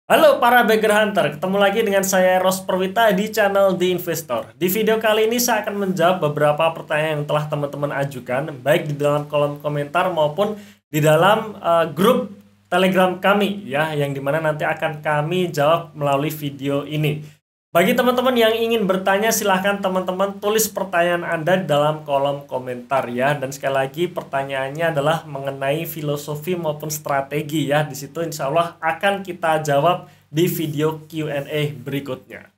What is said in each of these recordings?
Halo para Bagger Hunter, ketemu lagi dengan saya Ros Perwita di channel The Investor. Di video kali ini saya akan menjawab beberapa pertanyaan yang telah teman-teman ajukan, baik di dalam kolom komentar maupun di dalam grup Telegram kami, ya, yang dimana nanti akan kami jawab melalui video ini. Bagi teman-teman yang ingin bertanya, silahkan teman-teman tulis pertanyaan Anda di dalam kolom komentar ya. Dan sekali lagi pertanyaannya adalah mengenai filosofi maupun strategi ya. Di situ insya Allah akan kita jawab di video Q&A berikutnya.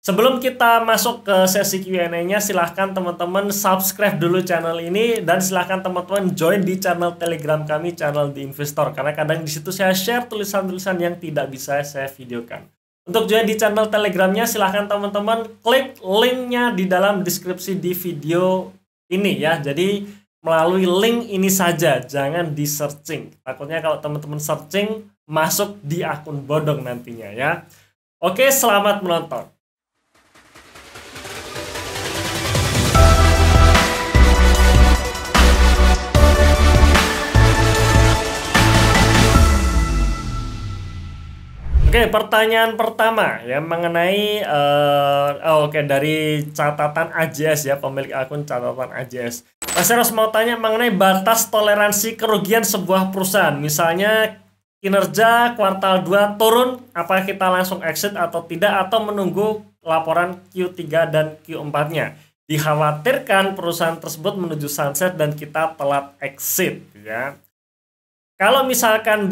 Sebelum kita masuk ke sesi Q&A-nya, silahkan teman-teman subscribe dulu channel ini dan silahkan teman-teman join di channel Telegram kami, channel The Investor. Karena kadang di situ saya share tulisan-tulisan yang tidak bisa saya videokan. Untuk join di channel Telegramnya, silahkan teman-teman klik linknya di dalam deskripsi di video ini ya. Jadi melalui link ini saja, jangan di searching. Takutnya kalau teman-teman searching masuk di akun bodong nantinya ya. Oke, selamat menonton. Oke, pertanyaan pertama ya mengenai dari catatan AJS ya, pemilik akun catatan AJS. Mas Eros mau tanya mengenai batas toleransi kerugian sebuah perusahaan. Misalnya kinerja kuartal 2 turun, apakah kita langsung exit atau tidak atau menunggu laporan Q3 dan Q4-nya. Dikhawatirkan perusahaan tersebut menuju sunset dan kita telat exit ya. Kalau misalkan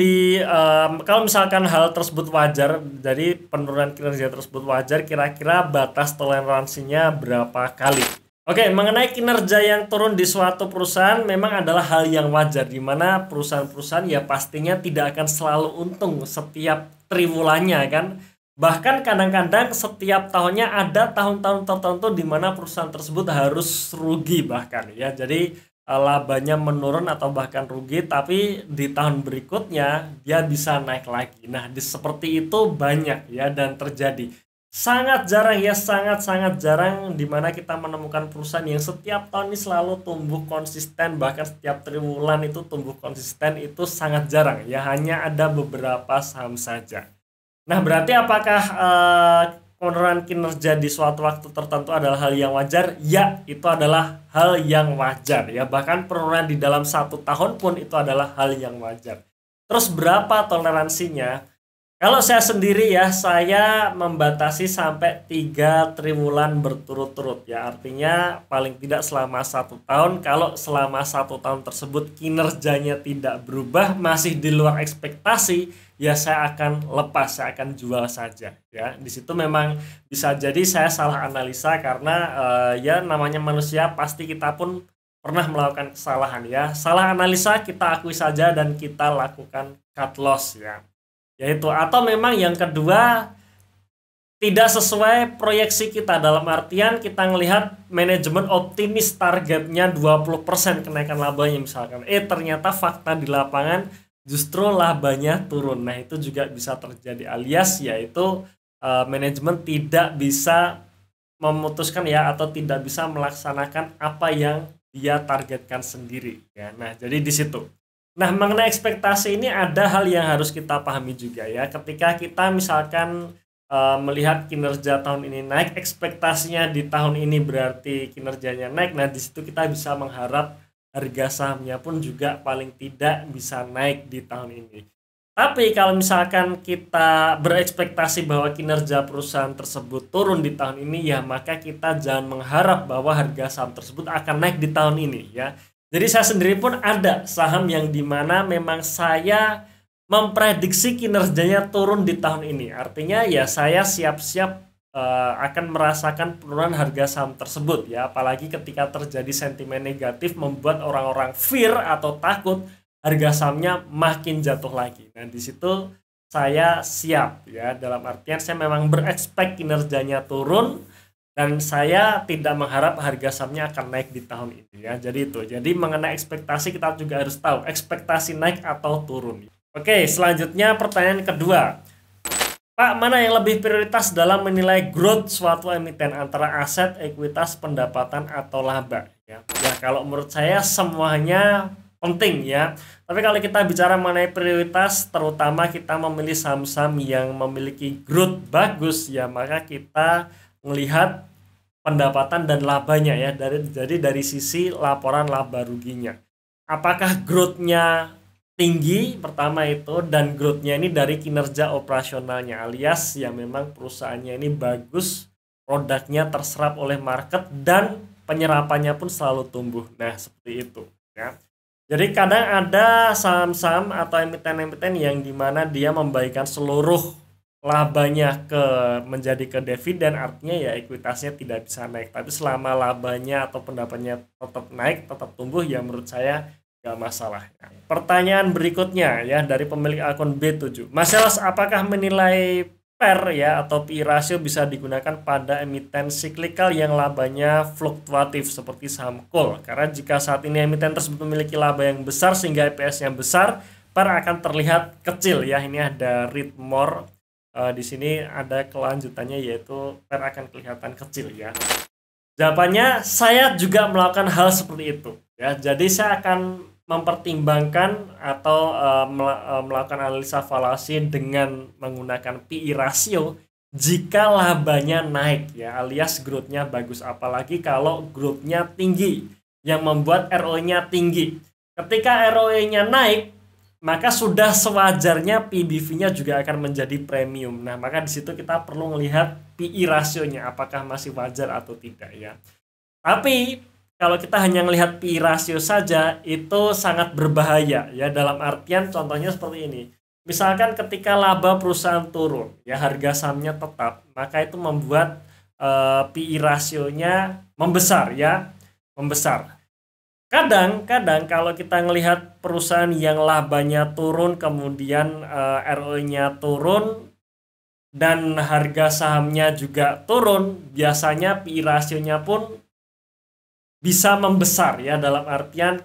hal tersebut wajar, jadi penurunan kinerja tersebut wajar, kira-kira batas toleransinya berapa kali? Oke, mengenai kinerja yang turun di suatu perusahaan memang adalah hal yang wajar, di mana perusahaan-perusahaan ya pastinya tidak akan selalu untung setiap triwulannya kan. Bahkan kadang-kadang setiap tahunnya ada tahun-tahun tertentu di mana perusahaan tersebut harus rugi bahkan ya. Jadi labanya menurun atau bahkan rugi, tapi di tahun berikutnya dia bisa naik lagi. Nah, seperti itu banyak ya dan terjadi. Sangat jarang ya, sangat-sangat jarang di mana kita menemukan perusahaan yang setiap tahun ini selalu tumbuh konsisten, bahkan setiap triwulan itu tumbuh konsisten, itu sangat jarang ya, hanya ada beberapa saham saja. Nah, berarti apakah penurunan kinerja di suatu waktu tertentu adalah hal yang wajar? Ya, itu adalah hal yang wajar ya. Bahkan penurunan di dalam 1 tahun pun itu adalah hal yang wajar. Terus berapa toleransinya? Kalau saya sendiri ya, saya membatasi sampai 3 triwulan berturut-turut ya. Artinya paling tidak selama 1 tahun. Kalau selama 1 tahun tersebut kinerjanya tidak berubah, masih di luar ekspektasi, ya saya akan lepas, saya akan jual saja ya. Di situ memang bisa jadi saya salah analisa karena ya namanya manusia, pasti kita pun pernah melakukan kesalahan ya. Salah analisa kita akui saja dan kita lakukan cut loss ya. Yaitu, atau memang yang kedua tidak sesuai proyeksi kita, dalam artian kita melihat manajemen optimis targetnya 20% kenaikan labanya misalkan. Ternyata fakta di lapangan justru labanya turun. Nah, itu juga bisa terjadi, alias yaitu manajemen tidak bisa memutuskan ya, atau tidak bisa melaksanakan apa yang dia targetkan sendiri ya. Nah, jadi di situ. Nah, mengenai ekspektasi ini ada hal yang harus kita pahami juga ya. Ketika kita misalkan melihat kinerja tahun ini naik, ekspektasinya di tahun ini berarti kinerjanya naik. Nah, di situ kita bisa mengharap harga sahamnya pun juga paling tidak bisa naik di tahun ini. Tapi kalau misalkan kita berekspektasi bahwa kinerja perusahaan tersebut turun di tahun ini, ya maka kita jangan mengharap bahwa harga saham tersebut akan naik di tahun ini ya. Jadi saya sendiri pun ada saham yang dimana memang saya memprediksi kinerjanya turun di tahun ini. Artinya ya saya siap-siap akan merasakan penurunan harga saham tersebut ya. Apalagi ketika terjadi sentimen negatif membuat orang-orang fear atau takut, harga sahamnya makin jatuh lagi. Nah, di situ saya siap ya. Dalam artian saya memang berekspek kinerjanya turun, dan saya tidak mengharap harga sahamnya akan naik di tahun ini ya. Jadi itu. Jadi mengenai ekspektasi kita juga harus tahu ekspektasi naik atau turun. Oke, selanjutnya pertanyaan kedua. Pak, mana yang lebih prioritas dalam menilai growth suatu emiten, antara aset, ekuitas, pendapatan atau laba ya? Ya, kalau menurut saya semuanya penting ya. Tapi kalau kita bicara mengenai prioritas, terutama kita memilih saham-saham yang memiliki growth bagus ya, maka kita melihat pendapatan dan labanya ya, jadi dari sisi laporan laba ruginya. Apakah growth-nya tinggi pertama itu, dan growth-nya ini dari kinerja operasionalnya, alias ya memang perusahaannya ini bagus, produknya terserap oleh market dan penyerapannya pun selalu tumbuh. Nah, seperti itu ya. Jadi kadang ada saham-saham atau emiten-emiten yang dimana dia membagikan seluruh labanya menjadi ke dividen, artinya ya ekuitasnya tidak bisa naik. Tapi selama labanya atau pendapatnya tetap naik, tetap tumbuh, ya menurut saya nggak masalah. Pertanyaan berikutnya ya dari pemilik akun B7. Mas Eros, apakah menilai PER ya atau PI ratio bisa digunakan pada emiten siklikal yang labanya fluktuatif seperti saham coal? Karena jika saat ini emiten tersebut memiliki laba yang besar sehingga EPS-nya besar, PER akan terlihat kecil ya. Ini ada read more. Di sini ada kelanjutannya, yaitu PER akan kelihatan kecil ya. Jawabannya, saya juga melakukan hal seperti itu ya. Jadi saya akan mempertimbangkan atau melakukan analisa valuasi dengan menggunakan PI ratio jika labanya naik ya, alias growth-nya bagus, apalagi kalau growth-nya tinggi yang membuat ROE-nya tinggi. Ketika ROE-nya naik, maka sudah sewajarnya PBV-nya juga akan menjadi premium. Nah, maka di situ kita perlu melihat PI rasionya apakah masih wajar atau tidak ya. Tapi kalau kita hanya melihat PI rasio saja, itu sangat berbahaya ya, dalam artian contohnya seperti ini. Misalkan ketika laba perusahaan turun ya, harga sahamnya tetap, maka itu membuat PI rasionya membesar ya, membesar. Kadang-kadang kalau kita melihat perusahaan yang labanya turun, kemudian ROE-nya turun, dan harga sahamnya juga turun, biasanya PI rasionya pun bisa membesar ya, dalam artian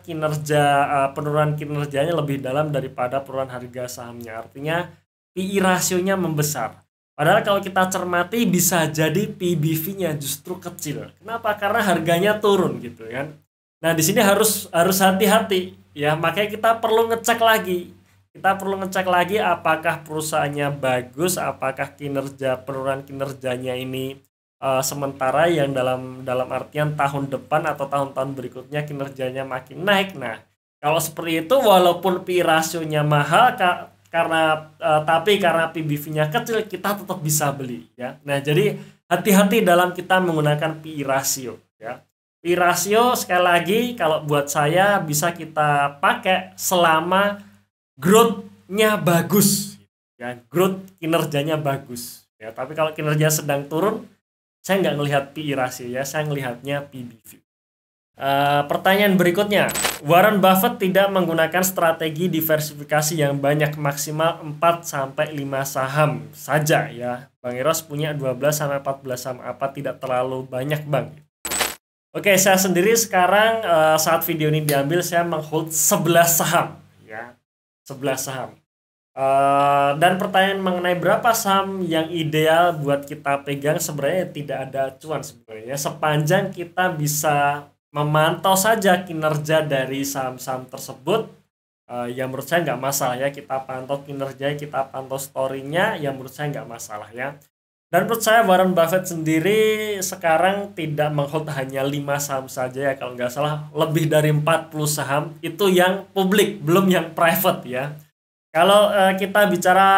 penurunan kinerjanya lebih dalam daripada penurunan harga sahamnya. Artinya PI rasionya membesar. Padahal kalau kita cermati bisa jadi PBV-nya justru kecil. Kenapa? Karena harganya turun gitu kan. Nah, di sini harus hati-hati ya, makanya kita perlu ngecek lagi. Kita perlu ngecek lagi apakah perusahaannya bagus, apakah penurunan kinerjanya ini sementara yang dalam artian tahun depan atau tahun-tahun berikutnya kinerjanya makin naik. Nah, kalau seperti itu, walaupun PI rasionya mahal tapi karena PBV-nya kecil, kita tetap bisa beli ya. Nah, jadi hati-hati dalam kita menggunakan PI rasio ya. PI rasio sekali lagi kalau buat saya bisa kita pakai selama growth-nya bagus ya, growth kinerjanya bagus ya. Tapi kalau kinerja sedang turun, saya nggak ngelihat PI rasio ya, saya ngelihatnya PBV. Pertanyaan berikutnya, Warren Buffett tidak menggunakan strategi diversifikasi yang banyak, maksimal 4-5 saham saja ya. Bang Eros punya 12-14 saham, apa tidak terlalu banyak Bang? Oke, saya sendiri sekarang saat video ini diambil, saya menghold 11 saham ya, 11 saham. Dan pertanyaan mengenai berapa saham yang ideal buat kita pegang, sebenarnya tidak ada acuan sebenarnya, sepanjang kita bisa memantau saja kinerja dari saham-saham tersebut. Ya menurut saya nggak masalah ya, kita pantau kinerjanya, kita pantau story-nya, ya menurut saya nggak masalah ya. Dan menurut saya Warren Buffett sendiri sekarang tidak menghold hanya 5 saham saja ya, kalau nggak salah lebih dari 40 saham, itu yang publik, belum yang private ya. Kalau kita bicara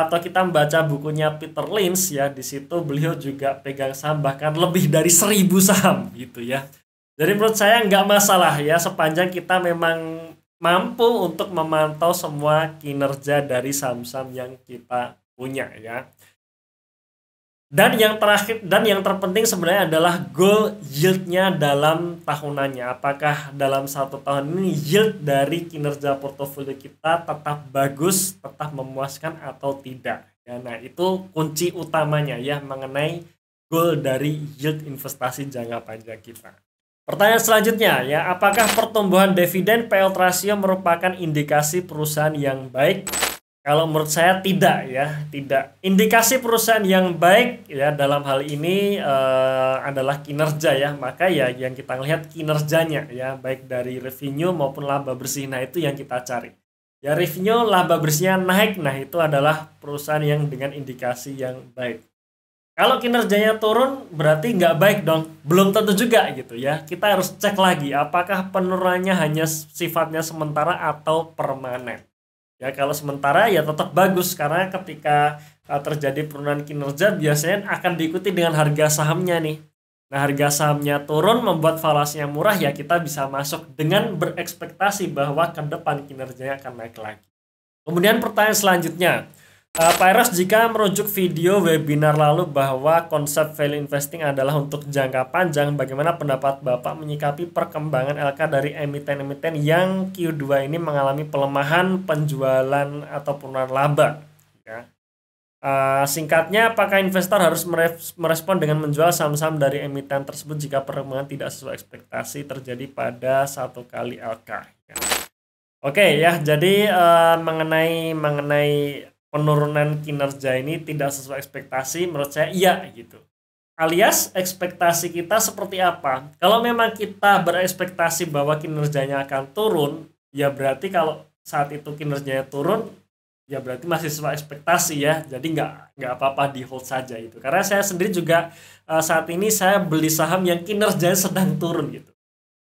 atau kita membaca bukunya Peter Lynch ya, di situ beliau juga pegang saham bahkan lebih dari 1000 saham gitu ya. Jadi menurut saya nggak masalah ya, sepanjang kita memang mampu untuk memantau semua kinerja dari saham-saham yang kita punya ya. Dan yang terakhir dan yang terpenting sebenarnya adalah goal yield-nya dalam tahunannya. Apakah dalam 1 tahun ini yield dari kinerja portofolio kita tetap bagus, tetap memuaskan atau tidak. Ya, nah itu kunci utamanya ya, mengenai goal dari yield investasi jangka panjang kita. Pertanyaan selanjutnya ya, apakah pertumbuhan dividen payout ratio merupakan indikasi perusahaan yang baik? Kalau menurut saya tidak ya, tidak. Indikasi perusahaan yang baik ya dalam hal ini adalah kinerja ya. Maka ya yang kita lihat kinerjanya ya, baik dari revenue maupun laba bersih. Nah, itu yang kita cari. Ya, revenue laba bersihnya naik, nah itu adalah perusahaan yang dengan indikasi yang baik. Kalau kinerjanya turun berarti nggak baik dong. Belum tentu juga gitu ya. Kita harus cek lagi apakah penurunannya hanya sifatnya sementara atau permanen. Ya, kalau sementara ya tetap bagus karena ketika terjadi penurunan kinerja biasanya akan diikuti dengan harga sahamnya nih. Nah, harga sahamnya turun membuat valuasinya murah, ya kita bisa masuk dengan berekspektasi bahwa ke depan kinerjanya akan naik lagi. Kemudian pertanyaan selanjutnya, Pak Eros, jika merujuk video webinar lalu bahwa konsep value investing adalah untuk jangka panjang, bagaimana pendapat Bapak menyikapi perkembangan LK dari emiten-emiten yang Q2 ini mengalami pelemahan penjualan atau penurunan laba? Ya. Singkatnya, apakah investor harus merespon dengan menjual saham-saham dari emiten tersebut jika perkembangan tidak sesuai ekspektasi terjadi pada satu kali LK? Ya. Oke ya, jadi mengenai penurunan kinerja ini tidak sesuai ekspektasi, menurut saya iya gitu. Alias ekspektasi kita seperti apa? Kalau memang kita berekspektasi bahwa kinerjanya akan turun, ya berarti kalau saat itu kinerjanya turun, ya berarti masih sesuai ekspektasi ya. Jadi nggak apa-apa di hold saja itu. Karena saya sendiri juga saat ini saya beli saham yang kinerjanya sedang turun gitu.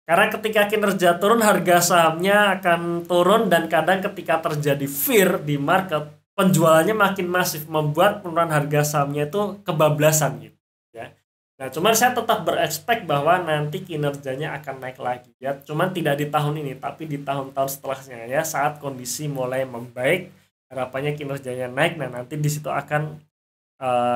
Karena ketika kinerja turun, harga sahamnya akan turun, dan kadang ketika terjadi fear di market, penjualannya makin masif, membuat penurunan harga sahamnya itu kebablasan gitu ya. Nah, cuman saya tetap berekspek bahwa nanti kinerjanya akan naik lagi ya. Cuman tidak di tahun ini, tapi di tahun-tahun setelahnya ya, saat kondisi mulai membaik, harapannya kinerjanya naik. Nah, nanti di situ akan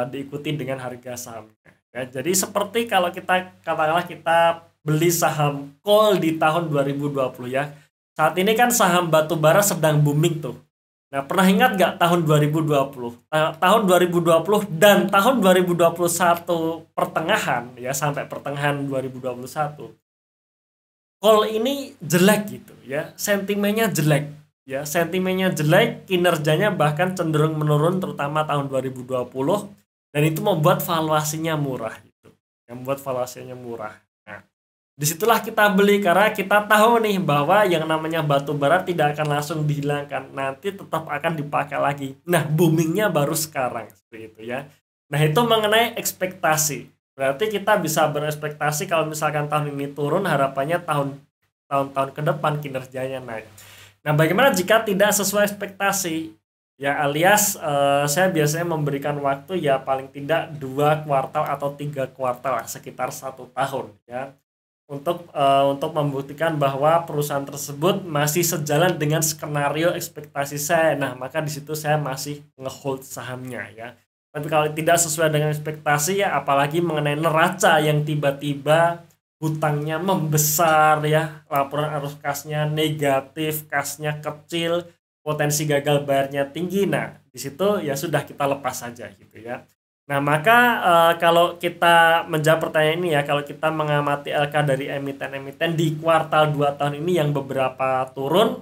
diikuti dengan harga sahamnya ya. Jadi seperti kalau kita katakanlah kita beli saham coal di tahun 2020 ya. Saat ini kan saham batubara sedang booming tuh. Nah, pernah ingat nggak tahun 2020? Tahun 2020 dan tahun 2021 pertengahan ya, sampai pertengahan 2021. Coal ini jelek gitu ya. Sentimennya jelek ya. Sentimennya jelek, kinerjanya bahkan cenderung menurun terutama tahun 2020, dan itu membuat valuasinya murah gitu. Yang membuat valuasinya murah. Disitulah kita beli karena kita tahu nih bahwa yang namanya batu bara tidak akan langsung dihilangkan, nanti tetap akan dipakai lagi. Nah, boomingnya baru sekarang seperti itu ya. Nah, itu mengenai ekspektasi. Berarti kita bisa berekspektasi kalau misalkan tahun ini turun, harapannya tahun-tahun ke depan kinerjanya naik. Nah, bagaimana jika tidak sesuai ekspektasi? Ya, alias saya biasanya memberikan waktu ya paling tidak 2 kuartal atau 3 kuartal, sekitar 1 tahun ya, untuk membuktikan bahwa perusahaan tersebut masih sejalan dengan skenario ekspektasi saya. Nah, maka di situ saya masih ngehold sahamnya ya. Tapi kalau tidak sesuai dengan ekspektasi ya, apalagi mengenai neraca yang tiba-tiba hutangnya membesar ya, laporan arus kasnya negatif, kasnya kecil, potensi gagal bayarnya tinggi. Nah, di situ ya sudah, kita lepas saja gitu ya. Nah, maka kalau kita menjawab pertanyaan ini ya, kalau kita mengamati LK dari emiten-emiten di kuartal 2 tahun ini yang beberapa turun,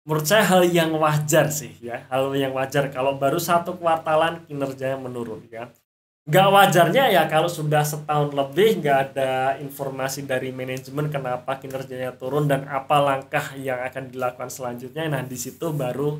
menurut saya hal yang wajar sih ya, hal yang wajar kalau baru 1 kuartalan kinerjanya menurun ya. Nggak wajarnya ya kalau sudah setahun lebih nggak ada informasi dari manajemen kenapa kinerjanya turun dan apa langkah yang akan dilakukan selanjutnya. Nah, di situ baru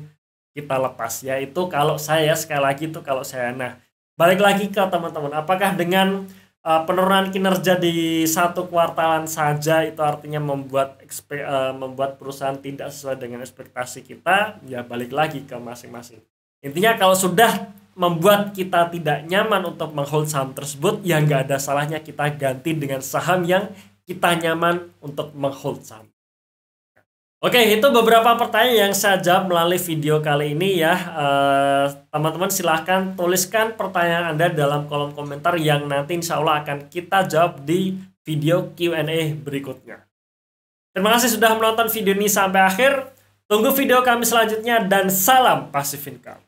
kita lepas ya. Itu kalau saya, sekali lagi itu kalau saya. Nah, balik lagi ke teman-teman, apakah dengan penurunan kinerja di 1 kuartalan saja itu artinya membuat perusahaan tidak sesuai dengan ekspektasi kita? Ya, balik lagi ke masing-masing. Intinya kalau sudah membuat kita tidak nyaman untuk menghold saham tersebut, ya nggak ada salahnya kita ganti dengan saham yang kita nyaman untuk menghold saham. Oke, itu beberapa pertanyaan yang saya jawab melalui video kali ini ya. Teman-teman silahkan tuliskan pertanyaan Anda dalam kolom komentar yang nanti insya Allah akan kita jawab di video Q&A berikutnya. Terima kasih sudah menonton video ini sampai akhir. Tunggu video kami selanjutnya dan salam Passive Income.